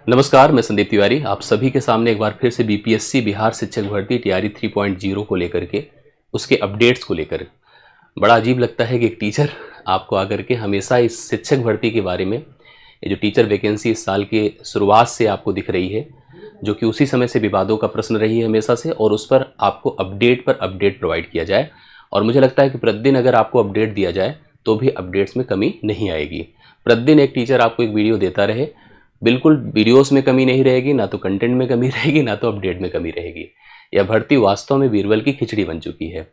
नमस्कार, मैं संदीप तिवारी आप सभी के सामने एक बार फिर से बीपीएससी बिहार शिक्षक भर्ती तैयारी 3.0 को लेकर के उसके अपडेट्स को लेकर बड़ा अजीब लगता है कि एक टीचर आपको आकर के हमेशा इस शिक्षक भर्ती के बारे में, ये जो टीचर वैकेंसी इस साल के शुरुआत से आपको दिख रही है, जो कि उसी समय से विवादों का प्रश्न रही है हमेशा से, और उस पर आपको अपडेट पर अपडेट प्रोवाइड किया जाए। और मुझे लगता है कि प्रतिदिन अगर आपको अपडेट दिया जाए तो भी अपडेट्स में कमी नहीं आएगी। प्रतिदिन एक टीचर आपको एक वीडियो देता रहे, बिल्कुल वीडियोस में कमी नहीं रहेगी, ना तो कंटेंट में कमी रहेगी, ना तो अपडेट में कमी रहेगी। यह भर्ती वास्तव में बीरबल की खिचड़ी बन चुकी है।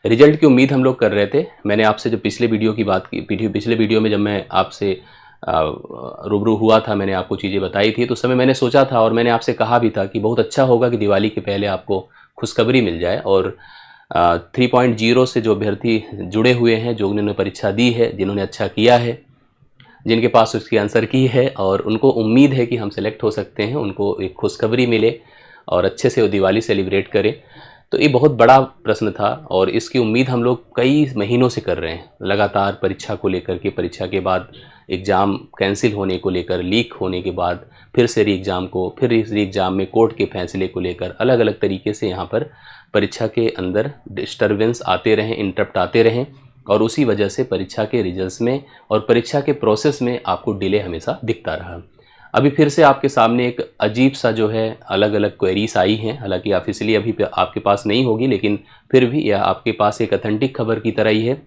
रिजल्ट की उम्मीद हम लोग कर रहे थे। मैंने आपसे जो पिछले वीडियो की बात की, पिछले वीडियो में जब मैं आपसे रूबरू हुआ था, मैंने आपको चीज़ें बताई थी, तो उस समय मैंने सोचा था और मैंने आपसे कहा भी था कि बहुत अच्छा होगा कि दिवाली के पहले आपको खुशखबरी मिल जाए और 3.0 से जो अभ्यर्थी जुड़े हुए हैं, जो उन्होंने परीक्षा दी है, जिन्होंने अच्छा किया है, जिनके पास उसकी आंसर की है और उनको उम्मीद है कि हम सेलेक्ट हो सकते हैं, उनको एक खुशखबरी मिले और अच्छे से वो दिवाली सेलिब्रेट करें। तो ये बहुत बड़ा प्रश्न था और इसकी उम्मीद हम लोग कई महीनों से कर रहे हैं, लगातार परीक्षा को लेकर के, परीक्षा के बाद एग्ज़ाम कैंसिल होने को लेकर, लीक होने के बाद फिर से री एग्ज़ाम को, फिर इस री एग्ज़ाम में कोर्ट के फैसले को लेकर अलग अलग तरीके से यहाँ पर परीक्षा के अंदर डिस्टर्बेंस आते रहें, इंटरप्ट आते रहें, और उसी वजह से परीक्षा के रिजल्ट्स में और परीक्षा के प्रोसेस में आपको डिले हमेशा दिखता रहा। अभी फिर से आपके सामने एक अजीब सा जो है अलग अलग क्वेरीज आई हैं, हालांकि ऑफिशियली अभी आपके पास नहीं होगी, लेकिन फिर भी यह आपके पास एक ऑथेंटिक खबर की तरह ही है,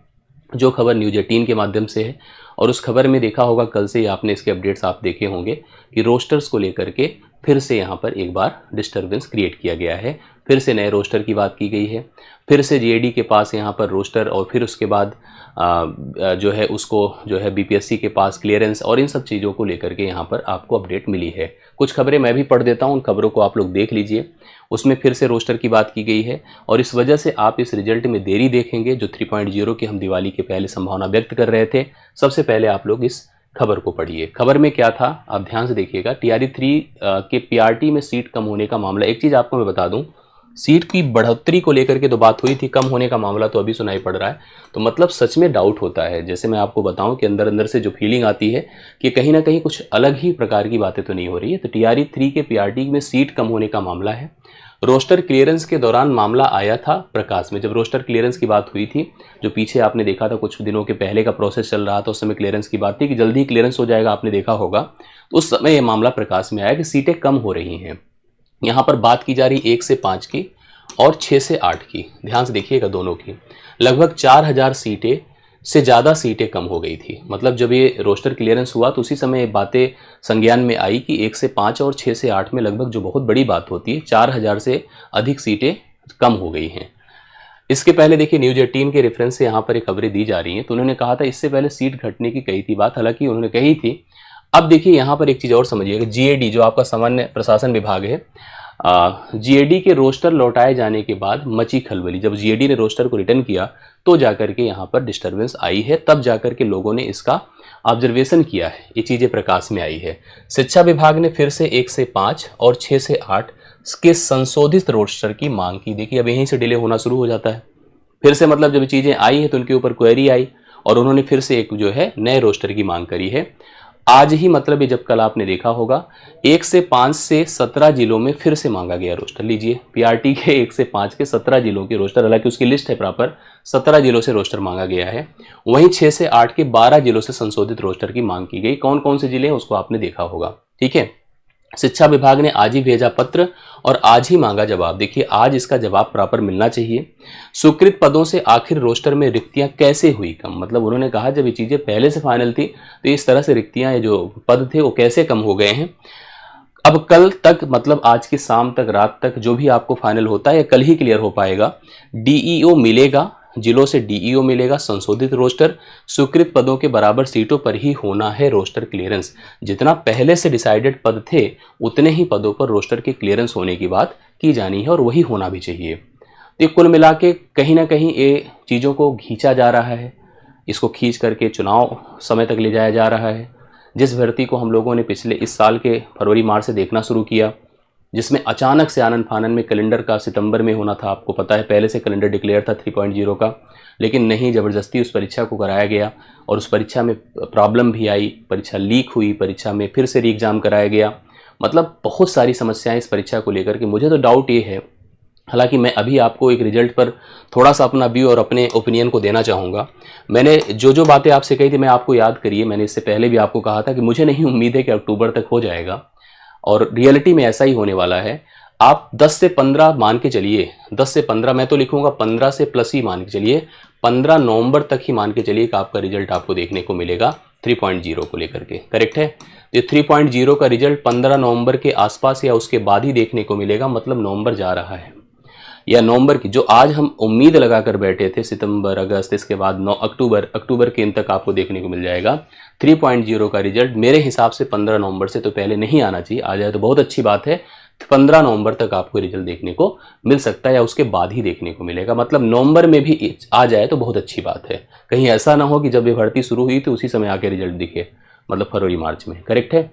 जो खबर न्यूज़ 18 के माध्यम से है। और उस खबर में देखा होगा, कल से ही आपने इसके अपडेट्स आप देखे होंगे कि रोस्टर्स को लेकर के फिर से यहाँ पर एक बार डिस्टर्बेंस क्रिएट किया गया है। फिर से नए रोस्टर की बात की गई है, फिर से जीएडी के पास यहाँ पर रोस्टर, और फिर उसके बाद जो है उसको जो है बीपीएससी के पास क्लियरेंस, और इन सब चीज़ों को लेकर के यहाँ पर आपको अपडेट मिली है। कुछ खबरें मैं भी पढ़ देता हूँ, उन खबरों को आप लोग देख लीजिए। उसमें फिर से रोस्टर की बात की गई है और इस वजह से आप इस रिजल्ट में देरी देखेंगे, जो 3.0 की हम दिवाली के पहले संभावना व्यक्त कर रहे थे। सबसे पहले आप लोग इस खबर को पढ़िए। खबर में क्या था आप ध्यान से देखिएगा। टीआरई 3 के पीआरटी में सीट कम होने का मामला। एक चीज़ आपको मैं बता दूं, सीट की बढ़ोतरी को लेकर के तो बात हुई थी, कम होने का मामला तो अभी सुनाई पड़ रहा है। तो मतलब सच में डाउट होता है। जैसे मैं आपको बताऊं कि अंदर अंदर से जो फीलिंग आती है कि कहीं ना कहीं कुछ अलग ही प्रकार की बातें तो नहीं हो रही है। तो टीआरई 3 के पीआरटी में सीट कम होने का मामला है। रोस्टर क्लियरेंस के दौरान मामला आया था प्रकाश में, जब रोस्टर क्लियरेंस की बात हुई थी, जो पीछे आपने देखा था कुछ दिनों के पहले का प्रोसेस चल रहा था, उस समय क्लियरेंस की बात थी कि जल्दी ही क्लियरेंस हो जाएगा, आपने देखा होगा। तो उस समय यह मामला प्रकाश में आया कि सीटें कम हो रही हैं। यहाँ पर बात की जा रही 1 से 5 की और 6 से 8 की। ध्यान से देखिएगा, दोनों की लगभग 4000 सीटें से ज़्यादा सीटें कम हो गई थी। मतलब जब ये रोस्टर क्लियरेंस हुआ तो उसी समय ये बातें संज्ञान में आई कि 1 से 5 और 6 से 8 में लगभग, जो बहुत बड़ी बात होती है, 4000 से अधिक सीटें कम हो गई हैं। इसके पहले देखिए न्यूज़ 18 के रेफरेंस से यहाँ पर एक खबरें दी जा रही हैं। तो उन्होंने कहा था इससे पहले सीट घटने की कही थी बात, हालांकि उन्होंने कही थी। अब देखिए यहाँ पर एक चीज़ और समझिएगा, जीएडी जो आपका सामान्य प्रशासन विभाग है, जीएडी के रोस्टर लौटाए जाने के बाद मची खलबली। जब जीएडी ने रोस्टर को रिटर्न किया तो जाकर के यहाँ पर डिस्टर्बेंस आई है, तब जाकर के लोगों ने इसका ऑब्जर्वेशन किया है, ये चीज़ें प्रकाश में आई है। शिक्षा विभाग ने फिर से 1 से 5 और 6 से 8 के संशोधित रोस्टर की मांग की। देखिए अब यहीं से डिले होना शुरू हो जाता है। फिर से मतलब जब चीज़ें आई है तो उनके ऊपर क्वेरी आई और उन्होंने फिर से एक जो है नए रोस्टर की मांग करी है। आज ही मतलब ये, जब कल आपने देखा होगा, 1 से 5 से 17 जिलों में फिर से मांगा गया रोस्टर। लीजिए पीआरटी के 1 से 5 के 17 जिलों के रोस्टर, हालांकि उसकी लिस्ट है प्रॉपर, 17 जिलों से रोस्टर मांगा गया है। वहीं 6 से 8 के 12 जिलों से संशोधित रोस्टर की मांग की गई। कौन कौन से जिले हैं उसको आपने देखा होगा, ठीक है। शिक्षा विभाग ने आज ही भेजा पत्र और आज ही मांगा जवाब। देखिए आज इसका जवाब प्रॉपर मिलना चाहिए। स्वीकृत पदों से आखिर रोस्टर में रिक्तियां कैसे हुई कम। मतलब उन्होंने कहा जब ये चीज़ें पहले से फाइनल थी तो इस तरह से रिक्तियां, ये जो पद थे वो कैसे कम हो गए हैं। अब कल तक, मतलब आज की शाम तक, रात तक, जो भी आपको फाइनल होता है कल ही क्लियर हो पाएगा। डीईओ मिलेगा, जिलों से डीईओ मिलेगा, संशोधित रोस्टर, स्वीकृत पदों के बराबर सीटों पर ही होना है रोस्टर क्लियरेंस। जितना पहले से डिसाइडेड पद थे उतने ही पदों पर रोस्टर के क्लियरेंस होने की बात की जानी है और वही होना भी चाहिए। तो कुल मिला के कहीं ना कहीं ये चीज़ों को खींचा जा रहा है, इसको खींच करके चुनाव समय तक ले जाया जा रहा है। जिस भर्ती को हम लोगों ने पिछले इस साल के फरवरी मार्च से देखना शुरू किया, जिसमें अचानक से आनन फानन में कैलेंडर का सितंबर में होना था, आपको पता है पहले से कैलेंडर डिक्लेयर था 3.0 का, लेकिन नहीं, ज़बरदस्ती उस परीक्षा को कराया गया और उस परीक्षा में प्रॉब्लम भी आई, परीक्षा लीक हुई, परीक्षा में फिर से री एग्ज़ाम कराया गया। मतलब बहुत सारी समस्याएं इस परीक्षा को लेकर के। मुझे तो डाउट ये है, हालांकि मैं अभी आपको एक रिजल्ट पर थोड़ा सा अपना व्यू और अपने ओपिनियन को देना चाहूँगा। मैंने जो जो बातें आपसे कही थी मैं आपको याद करिए, मैंने इससे पहले भी आपको कहा था कि मुझे नहीं उम्मीद है कि अक्टूबर तक हो जाएगा, और रियलिटी में ऐसा ही होने वाला है। आप 10 से 15 मान के चलिए, 10 से 15 मैं तो लिखूंगा 15 से प्लस ही मान के चलिए, 15 नवंबर तक ही मान के चलिए कि आपका रिजल्ट आपको देखने को मिलेगा 3.0 को लेकर के। करेक्ट है? ये 3.0 का रिजल्ट 15 नवंबर के आसपास या उसके बाद ही देखने को मिलेगा, मतलब नवंबर जा रहा है, या नवंबर की जो आज हम उम्मीद लगाकर बैठे थे सितंबर अगस्त, इसके बाद 9 अक्टूबर के अंत तक आपको देखने को मिल जाएगा 3.0 का रिजल्ट। मेरे हिसाब से 15 नवंबर से तो पहले नहीं आना चाहिए, आ जाए तो बहुत अच्छी बात है। 15 नवंबर तक आपको रिजल्ट देखने को मिल सकता है या उसके बाद ही देखने को मिलेगा, मतलब नवंबर में भी आ जाए तो बहुत अच्छी बात है। कहीं ऐसा ना हो कि जब ये भर्ती शुरू हुई तो उसी समय आके रिजल्ट दिखे, मतलब फरवरी मार्च में। करेक्ट है?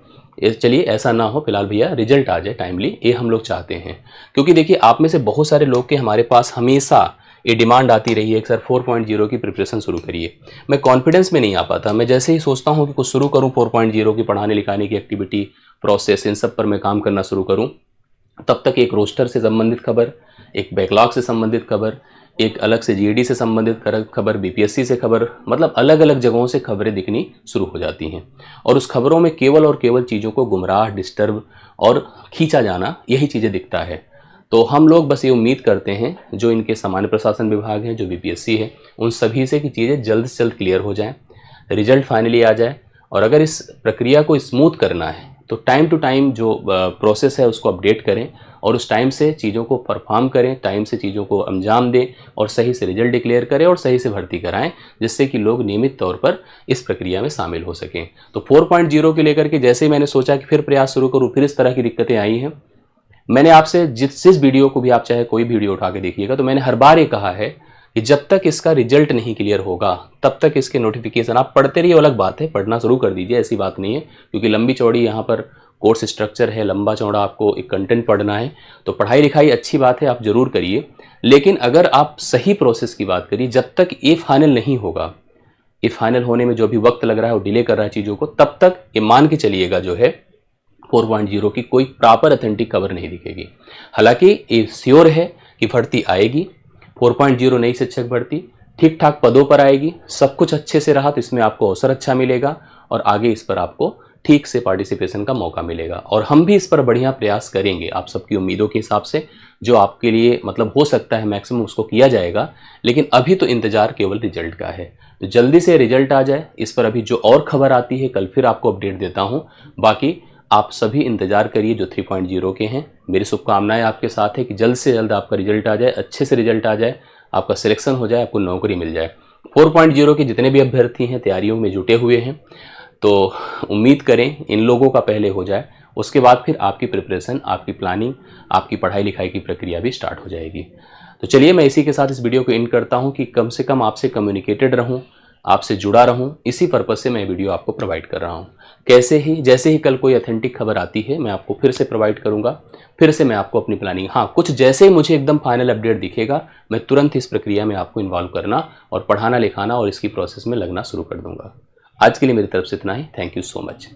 चलिए ऐसा ना हो, फिलहाल भैया रिजल्ट आ जाए टाइमली, ये हम लोग चाहते हैं। क्योंकि देखिए आप में से बहुत सारे लोग के हमारे पास हमेशा ये डिमांड आती रही है कि सर 4.0 की प्रिपरेशन शुरू करिए। मैं कॉन्फिडेंस में नहीं आ पाता, मैं जैसे ही सोचता हूँ कि कुछ शुरू करूँ 4.0 की पढ़ाने लिखाने की एक्टिविटी, प्रोसेस, इन सब पर मैं काम करना शुरू करूँ, तब तक एक रोस्टर से संबंधित खबर, एक बैकलॉग से संबंधित खबर, एक अलग से जीडी से संबंधित खबर, बीपीएससी से खबर, मतलब अलग अलग जगहों से खबरें दिखनी शुरू हो जाती हैं। और उस खबरों में केवल और केवल चीज़ों को गुमराह, डिस्टर्ब और खींचा जाना, यही चीज़ें दिखता है। तो हम लोग बस ये उम्मीद करते हैं जो इनके सामान्य प्रशासन विभाग हैं, जो बीपीएससी है, उन सभी से कि चीज़ें जल्द से जल्द क्लियर हो जाएँ, रिजल्ट फाइनली आ जाए। और अगर इस प्रक्रिया को स्मूथ करना है तो टाइम टू टाइम जो प्रोसेस है उसको अपडेट करें और उस टाइम से चीज़ों को परफॉर्म करें, टाइम से चीज़ों को अंजाम दें और सही से रिजल्ट डिक्लेयर करें और सही से भर्ती कराएं, जिससे कि लोग नियमित तौर पर इस प्रक्रिया में शामिल हो सकें। तो 4.0 के लेकर के जैसे ही मैंने सोचा कि फिर प्रयास शुरू करूँ, फिर इस तरह की दिक्कतें आई हैं। मैंने आपसे जिस वीडियो को भी, आप चाहे कोई वीडियो उठा के देखिएगा, तो मैंने हर बार ये कहा है कि जब तक इसका रिजल्ट नहीं क्लियर होगा तब तक इसके नोटिफिकेशन आप पढ़ते रहिए, अलग बात है, पढ़ना शुरू कर दीजिए, ऐसी बात नहीं है, क्योंकि लंबी चौड़ी यहाँ पर कोर्स स्ट्रक्चर है, लंबा चौड़ा आपको एक कंटेंट पढ़ना है। तो पढ़ाई लिखाई अच्छी बात है, आप जरूर करिए, लेकिन अगर आप सही प्रोसेस की बात करिए, जब तक ये फाइनल नहीं होगा, ये फाइनल होने में जो भी वक्त लग रहा है वो डिले कर रहा है चीज़ों को, तब तक ये मान के चलिएगा जो है 4.0 की कोई प्रॉपर ऑथेंटिक खबर नहीं दिखेगी। हालांकि ये श्योर है कि भर्ती आएगी, 4.0 नई शिक्षक भर्ती ठीक ठाक पदों पर आएगी, सब कुछ अच्छे से रहा तो इसमें आपको अवसर अच्छा मिलेगा और आगे इस पर आपको ठीक से पार्टिसिपेशन का मौका मिलेगा। और हम भी इस पर बढ़िया प्रयास करेंगे, आप सबकी उम्मीदों के हिसाब से जो आपके लिए मतलब हो सकता है मैक्सिमम उसको किया जाएगा। लेकिन अभी तो इंतजार केवल रिजल्ट का है, तो जल्दी से रिजल्ट आ जाए। इस पर अभी जो और खबर आती है कल फिर आपको अपडेट देता हूँ। बाकी आप सभी इंतजार करिए जो 3.0 के हैं। मेरी शुभकामनाएं आपके साथ है कि जल्द से जल्द आपका रिजल्ट आ जाए, अच्छे से रिजल्ट आ जाए, आपका सिलेक्शन हो जाए, आपको नौकरी मिल जाए। 4.0 के जितने भी अभ्यर्थी हैं तैयारियों में जुटे हुए हैं, तो उम्मीद करें इन लोगों का पहले हो जाए, उसके बाद फिर आपकी प्रिपरेशन, आपकी प्लानिंग, आपकी पढ़ाई लिखाई की प्रक्रिया भी स्टार्ट हो जाएगी। तो चलिए मैं इसी के साथ इस वीडियो को एंड करता हूं कि कम से कम आपसे कम्युनिकेटेड रहूं, आपसे जुड़ा रहूं, इसी पर्पज से मैं वीडियो आपको प्रोवाइड कर रहा हूं। जैसे ही कल कोई ऑथेंटिक खबर आती है मैं आपको फिर से प्रोवाइड करूंगा, फिर से मैं आपको अपनी प्लानिंग, हाँ कुछ जैसे ही मुझे एकदम फाइनल अपडेट दिखेगा मैं तुरंत इस प्रक्रिया में आपको इन्वॉल्व करना और पढ़ाना लिखाना और इसकी प्रोसेस में लगना शुरू कर दूंगा। आज के लिए मेरी तरफ से इतना ही। Thank you so much.